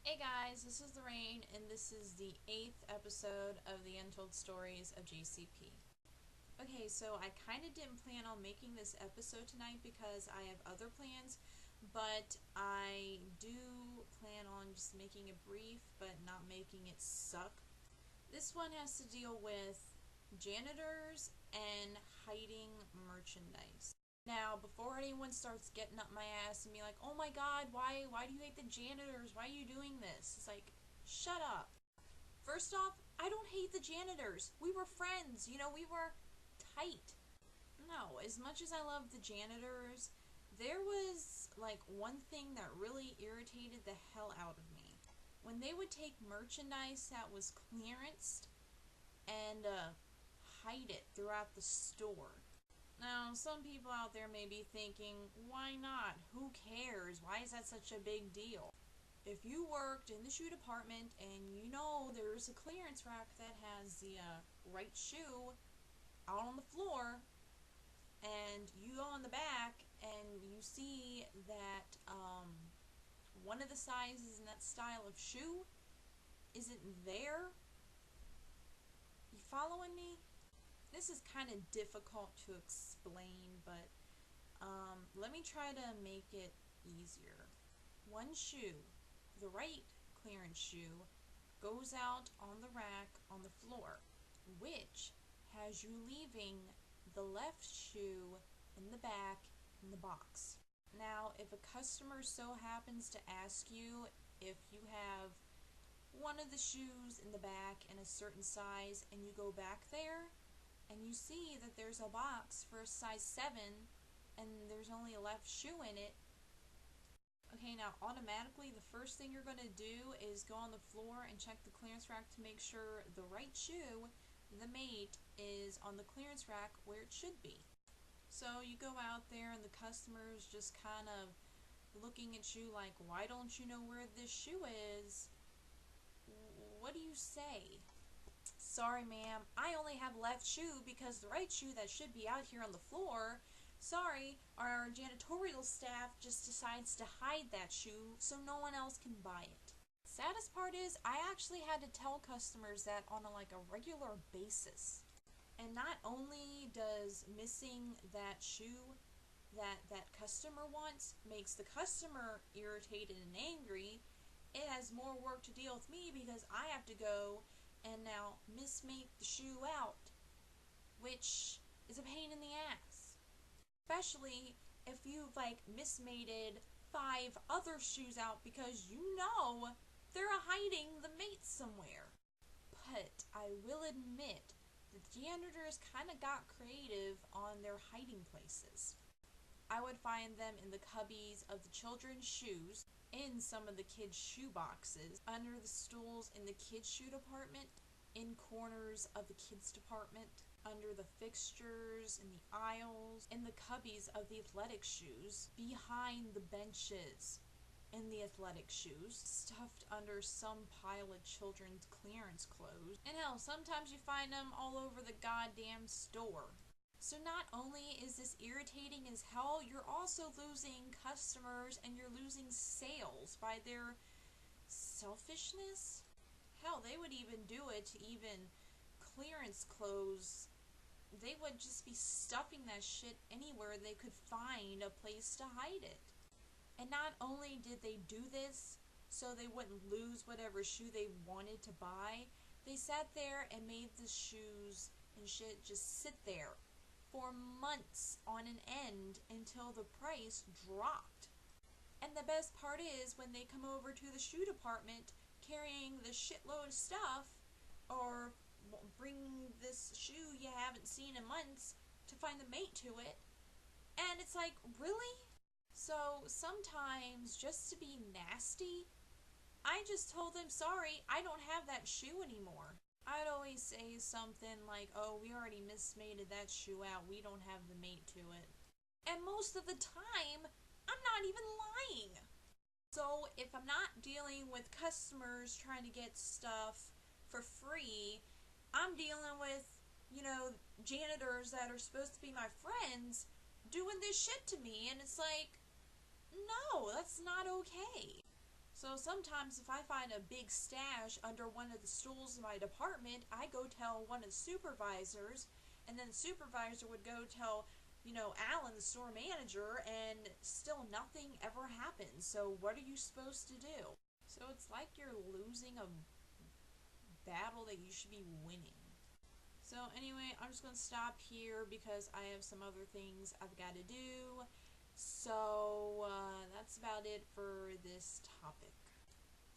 Hey guys, this is Lorraine, and this is the 8th episode of the Untold Stories of JCP. Okay, so I kind of didn't plan on making this episode tonight because I have other plans, but I do plan on just making it brief, but not making it suck. This one has to deal with janitors and hiding merchandise. Now, before anyone starts getting up my ass and be like, "Oh my God, why do you hate the janitors? Why are you doing this?" It's like, shut up. First off, I don't hate the janitors. We were friends. We were tight. No, as much as I love the janitors, there was like one thing that really irritated the hell out of me. When they would take merchandise that was clearanced and hide it throughout the store. Now, some people out there may be thinking, why not? Who cares? Why is that such a big deal? If you worked in the shoe department and you know there's a clearance rack that has the right shoe out on the floor, and you go on the back and you see that one of the sizes in that style of shoe isn't there, you following me? This is kind of difficult to explain, but let me try to make it easier. One shoe, the right clearance shoe, goes out on the rack on the floor, which has you leaving the left shoe in the back in the box. Now, if a customer so happens to ask you if you have one of the shoes in the back in a certain size and you go back there and you see that there's a box for a size 7 and there's only a left shoe in it, okay, now automatically the first thing you're going to do is go on the floor and check the clearance rack to make sure the right shoe, the mate, is on the clearance rack where it should be. So you go out there and the customer's just kind of looking at you like, why don't you know where this shoe is? What do you say? "Sorry, ma'am, I only have left shoe because the right shoe that should be out here on the floor, sorry, our janitorial staff just decides to hide that shoe so no one else can buy it." Saddest part is I actually had to tell customers that on a regular basis. And not only does missing that shoe that customer wants makes the customer irritated and angry, it has more work to deal with me because I have to go and now mismate the shoe out, which is a pain in the ass. Especially if you've mismated 5 other shoes out because you know they're hiding the mate somewhere. But I will admit, the janitors kind of got creative on their hiding places. I would find them in the cubbies of the children's shoes, in some of the kids' shoe boxes, under the stools in the kids' shoe department, in corners of the kids' department, under the fixtures, in the aisles, in the cubbies of the athletic shoes, behind the benches in the athletic shoes, stuffed under some pile of children's clearance clothes, and hell, sometimes you find them all over the goddamn store. So not only is this irritating as hell, you're also losing customers and you're losing sales by their selfishness. Hell, they would even do it to even clearance clothes. They would just be stuffing that shit anywhere they could find a place to hide it. And not only did they do this so they wouldn't lose whatever shoe they wanted to buy, they sat there and made the shoes and shit just sit there for months on an end until the price dropped. And the best part is when they come over to the shoe department carrying the shitload of stuff, or bring this shoe you haven't seen in months to find the mate to it, and it's like, really? So sometimes, just to be nasty, I just told them, "Sorry, I don't have that shoe anymore." I'd always say something like, "Oh, we already mismated that shoe out. We don't have the mate to it." And most of the time, I'm not even lying. So if I'm not dealing with customers trying to get stuff for free, I'm dealing with, janitors that are supposed to be my friends doing this shit to me. And it's like, no, that's not okay. So sometimes if I find a big stash under one of the stools in my department, I go tell one of the supervisors, and then the supervisor would go tell, Alan, the store manager, and still nothing ever happens. So what are you supposed to do? So it's like you're losing a battle that you should be winning. So anyway, I'm just going to stop here because I have some other things I've got to do. So that's about it for this topic.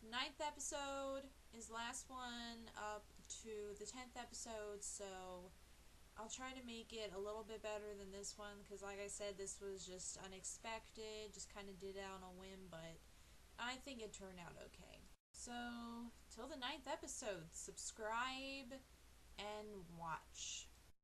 The 9th episode is the last one up to the 10th episode, so I'll try to make it a little bit better than this one because, like I said, this was just unexpected, just kind of did it on a whim, but I think it turned out okay. So, till the 9th episode, subscribe and watch.